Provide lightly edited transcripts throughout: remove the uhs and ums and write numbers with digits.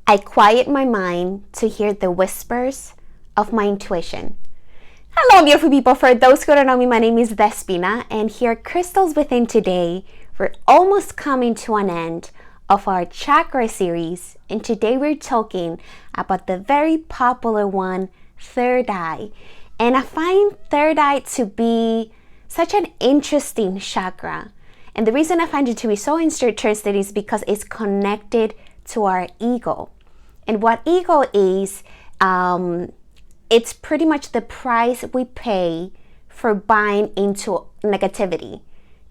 I quiet my mind to hear the whispers of my intuition. Hello, beautiful people. For those who don't know me, my name is Despina, and here at Crystals Within today, we're almost coming to an end of our chakra series, and today we're talking about the very popular one, Third Eye. And I find Third Eye to be such an interesting chakra. And the reason I find it to be so interesting is because it's connected to our ego. And what ego is, it's pretty much the price we pay for buying into negativity.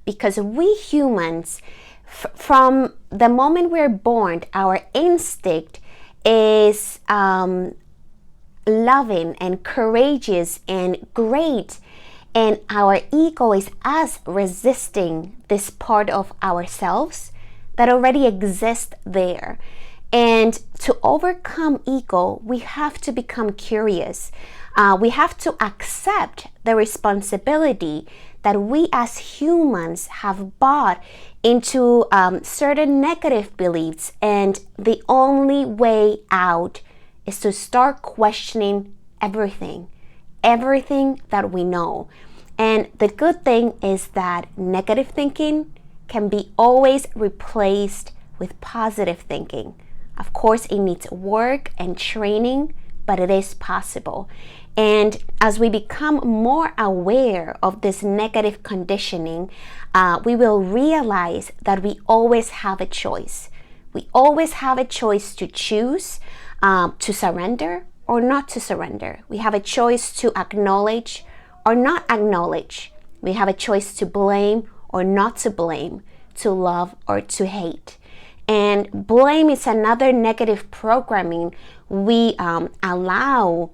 Because we humans, from the moment we're born, our instinct is loving and courageous and great. And our ego is us resisting this part of ourselves that already exists there. And to overcome ego, we have to become curious. We have to accept the responsibility that we as humans have bought into certain negative beliefs. And the only way out is to start questioning everything that we know. And the good thing is that negative thinking can be always replaced with positive thinking. Of course, it needs work and training, but it is possible. And as we become more aware of this negative conditioning, we will realize that we always have a choice. We always have a choice to choose to surrender or not to surrender. We have a choice to acknowledge or not acknowledge. We have a choice to blame or not to blame, to love or to hate. And blame is another negative programming we allow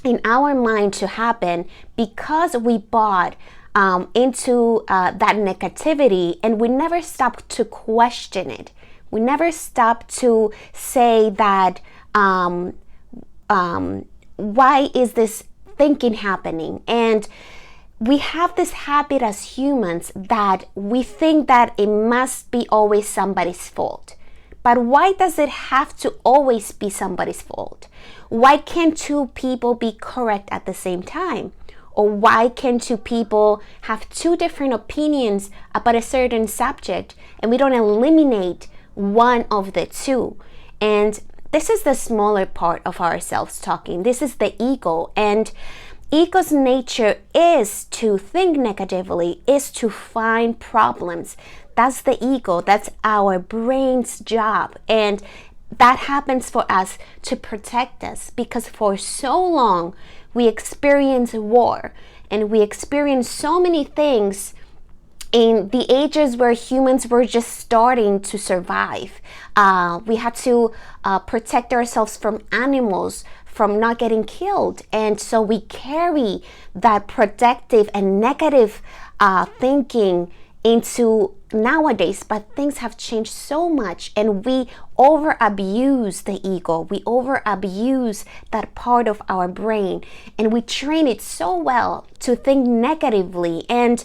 in our mind to happen because we bought into that negativity, and we never stop to question it. We never stop to say that why is this thinking happening? And we have this habit as humans that we think that it must be always somebody's fault. But why does it have to always be somebody's fault? Why can't two people be correct at the same time? Or why can two people have two different opinions about a certain subject and we don't eliminate one of the two? And this is the smaller part of ourselves talking. This is the ego. And ego's nature is to think negatively, is to find problems. That's the ego. That's our brain's job. And that happens for us to protect us, because for so long we experience war and we experience so many things in the ages where humans were just starting to survive. We had to protect ourselves from animals, from not getting killed. And so we carry that protective and negative thinking into nowadays. But things have changed so much, and we over abuse the ego. We over abuse that part of our brain, and we train it so well to think negatively. And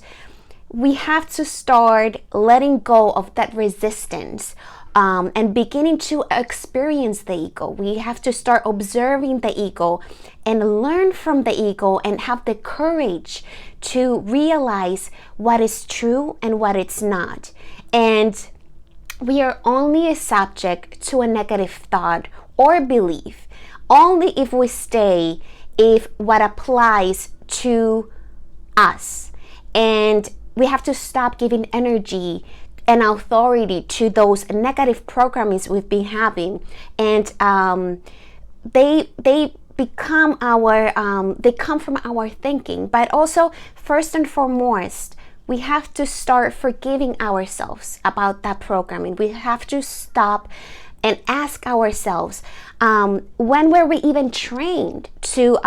we have to start letting go of that resistance and beginning to experience the ego. We have to start observing the ego and learn from the ego and have the courage to realize what is true and what it's not. And we are only a subject to a negative thought or belief only if we stay if what applies to us. And we have to stop giving energy and authority to those negative programmings we've been having, and they become our they come from our thinking. But also, first and foremost, we have to start forgiving ourselves about that programming. We have to stop and ask ourselves, when were we even trained to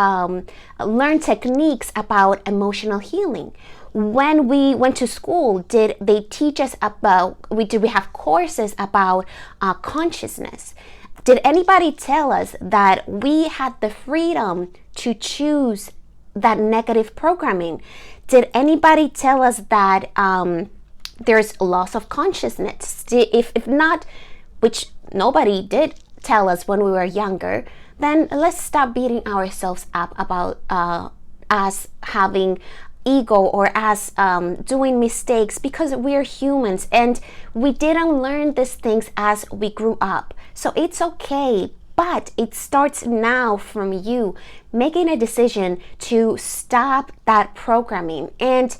learn techniques about emotional healing? When we went to school, did they teach us about, did we have courses about consciousness? Did anybody tell us that we had the freedom to choose that negative programming? Did anybody tell us that there's loss of consciousness? If not, which nobody did tell us when we were younger, then let's stop beating ourselves up about us having ego or us doing mistakes, because we're humans and we didn't learn these things as we grew up. So it's okay, but it starts now from you making a decision to stop that programming. And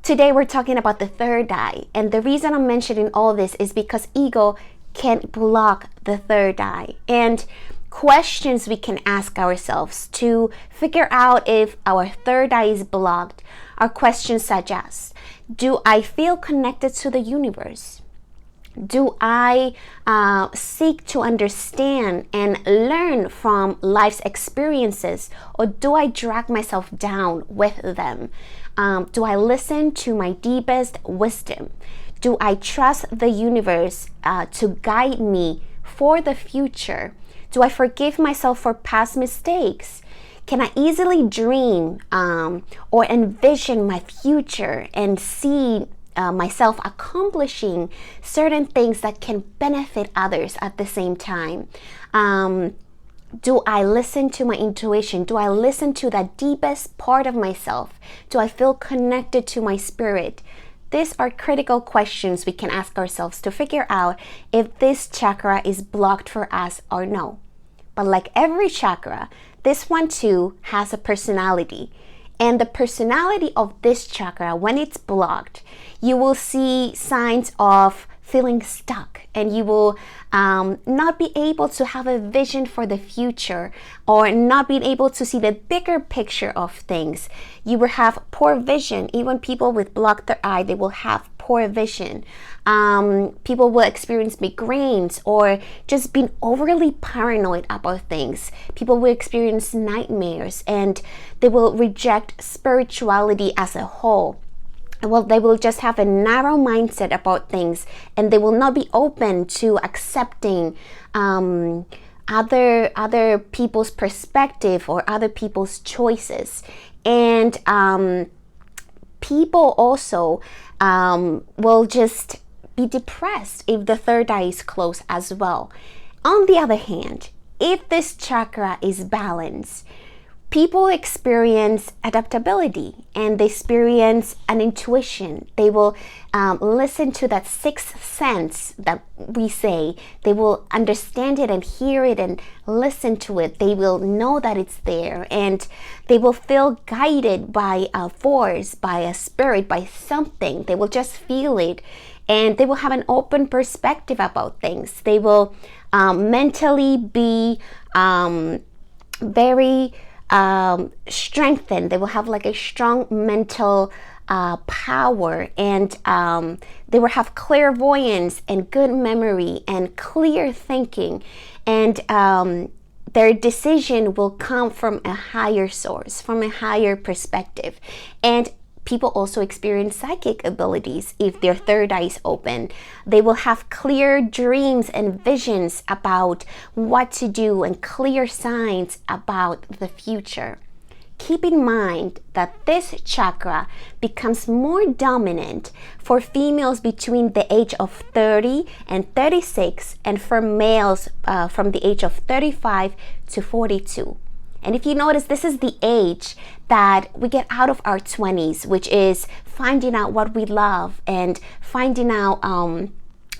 today we're talking about the third eye, and the reason I'm mentioning all this is because ego can block the third eye. And questions we can ask ourselves to figure out if our third eye is blocked are questions such as, do I feel connected to the universe? Do I seek to understand and learn from life's experiences, or do I drag myself down with them? Do I listen to my deepest wisdom? Do I trust the universe to guide me for the future? Do I forgive myself for past mistakes? Can I easily dream or envision my future and see myself accomplishing certain things that can benefit others at the same time? Do I listen to my intuition? Do I listen to the deepest part of myself? Do I feel connected to my spirit? These are critical questions we can ask ourselves to figure out if this chakra is blocked for us or no. But like every chakra, this one too has a personality. And the personality of this chakra, when it's blocked, you will see signs of feeling stuck, and you will not be able to have a vision for the future, or not being able to see the bigger picture of things. You will have poor vision. Even people with blocked third eye, they will have poor vision. People will experience migraines or just being overly paranoid about things. People will experience nightmares, and they will reject spirituality as a whole. Well, they will just have a narrow mindset about things, and they will not be open to accepting other people's perspective or other people's choices. And people also will just be depressed if the third eye is closed as well. On the other hand, if this chakra is balanced, people experience adaptability, and they experience an intuition. They will listen to that sixth sense that we say. They will understand it and hear it and listen to it. They will know that it's there, and they will feel guided by a force, by a spirit, by something. They will just feel it, and they will have an open perspective about things. They will mentally be very strengthened. They will have like a strong mental power, and they will have clairvoyance and good memory and clear thinking, and their decision will come from a higher source, from a higher perspective. And people also experience psychic abilities if their third eye is open. They will have clear dreams and visions about what to do, and clear signs about the future. Keep in mind that this chakra becomes more dominant for females between the age of 30 and 36, and for males from the age of 35 to 42. And if you notice, this is the age that we get out of our 20s, which is finding out what we love and finding out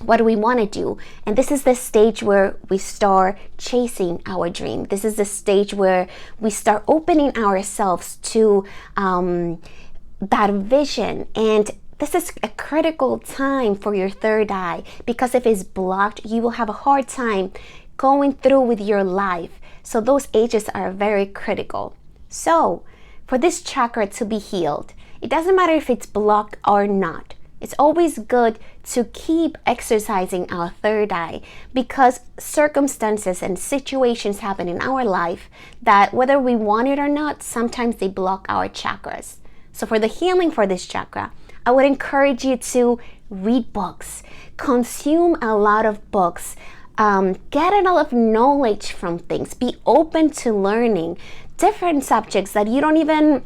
what we want to do. And this is the stage where we start chasing our dream. This is the stage where we start opening ourselves to that vision. And this is a critical time for your third eye, because if it's blocked, you will have a hard time going through with your life. So those ages are very critical. So for this chakra to be healed, it doesn't matter if it's blocked or not. It's always good to keep exercising our third eye, because circumstances and situations happen in our life that, whether we want it or not, sometimes they block our chakras. So for the healing for this chakra, I would encourage you to read books, consume a lot of books, get a lot of knowledge from things, be open to learning different subjects that you don't even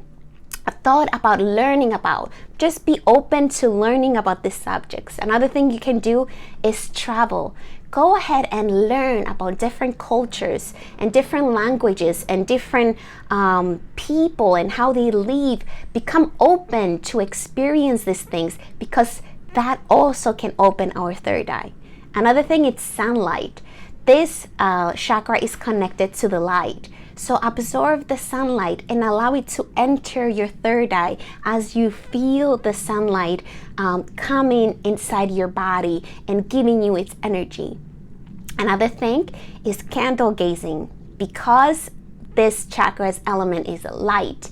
thought about learning about. Just be open to learning about these subjects. Another thing you can do is travel. go ahead and learn about different cultures and different languages and different people and how they live. Become open to experience these things, because that also can open our third eye. Another thing is sunlight. This chakra is connected to the light. So absorb the sunlight and allow it to enter your third eye as you feel the sunlight coming inside your body and giving you its energy. Another thing is candle gazing. Because this chakra's element is light,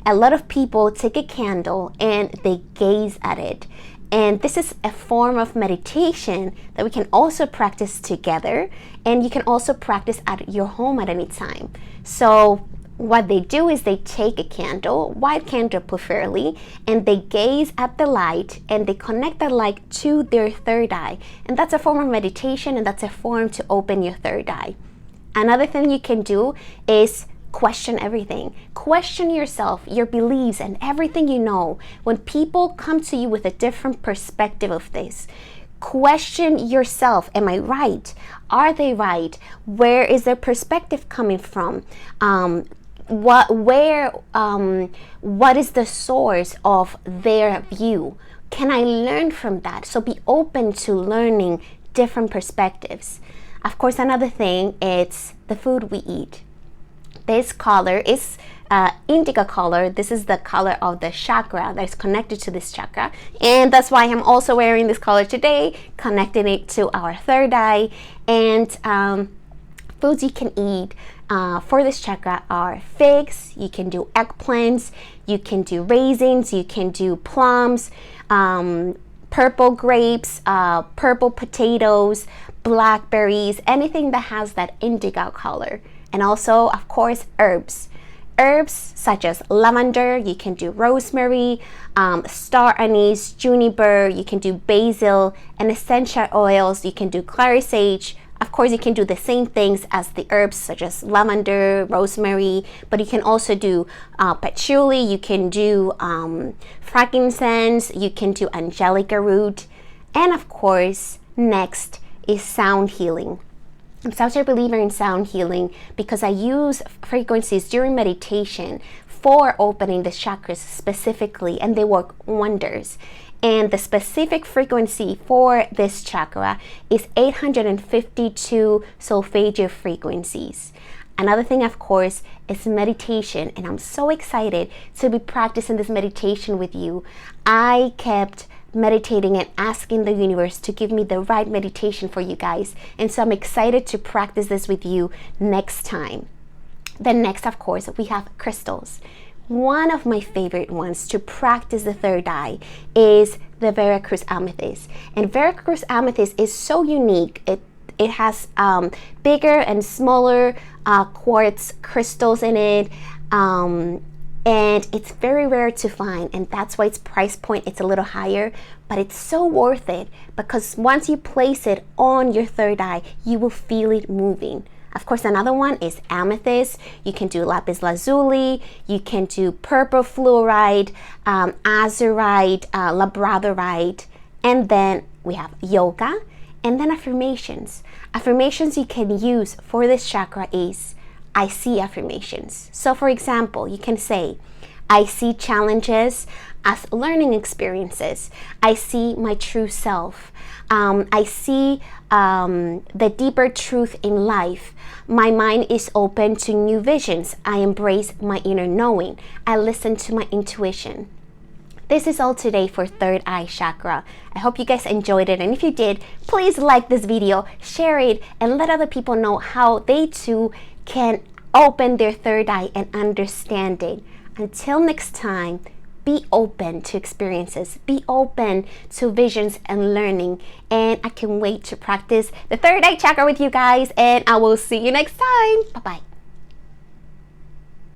a lot of people take a candle and they gaze at it. And this is a form of meditation that we can also practice together, and you can also practice at your home at any time. So what they do is they take a candle, white candle preferably, and they gaze at the light and they connect the light to their third eye. And that's a form of meditation, and that's a form to open your third eye. Another thing you can do is question everything. Question yourself, your beliefs, and everything you know. When people come to you with a different perspective of this, question yourself. Am I right? Are they right? Where is their perspective coming from? What is the source of their view? Can I learn from that? So be open to learning different perspectives. Of course, another thing is the food we eat. This color is indigo color. This is the color of the chakra that is connected to this chakra, and that's why I'm also wearing this color today, connecting it to our third eye. And foods you can eat for this chakra are figs, you can do eggplants, you can do raisins, you can do plums, purple grapes, purple potatoes, blackberries, anything that has that indigo color. And also, of course, herbs. Herbs such as lavender, you can do rosemary, star anise, juniper, you can do basil, and essential oils, you can do clary sage. Of course, you can do the same things as the herbs such as lavender, rosemary, but you can also do patchouli, you can do frankincense, you can do angelica root. And of course, next is sound healing. I'm such a believer in sound healing because I use frequencies during meditation for opening the chakras specifically, and they work wonders. And the specific frequency for this chakra is 852 solfeggio frequencies. Another thing, of course, is meditation, and I'm so excited to be practicing this meditation with you. I kept meditating and asking the universe to give me the right meditation for you guys, and so I'm excited to practice this with you next time. Then next, of course, we have crystals. One of my favorite ones to practice the third eye is the Veracruz amethyst. And Veracruz amethyst is so unique. It has bigger and smaller quartz crystals in it, and it's very rare to find, and that's why its price point it's a little higher, but it's so worth it because once you place it on your third eye, you will feel it moving. Of course, another one is amethyst. You can do lapis lazuli, you can do purple fluorite, azurite, labradorite, and then we have yoga, and then affirmations. Affirmations you can use for this chakra is I see affirmations. So for example, you can say, I see challenges as learning experiences. I see my true self. I see the deeper truth in life. My mind is open to new visions. I embrace my inner knowing. I listen to my intuition. This is all today for Third Eye Chakra. I hope you guys enjoyed it, and if you did, please like this video, share it, and let other people know how they too can open their third eye and understand it. Until next time, be open to experiences, be open to visions and learning, and I can wait to practice the Third Eye Chakra with you guys, and I will see you next time. Bye-bye.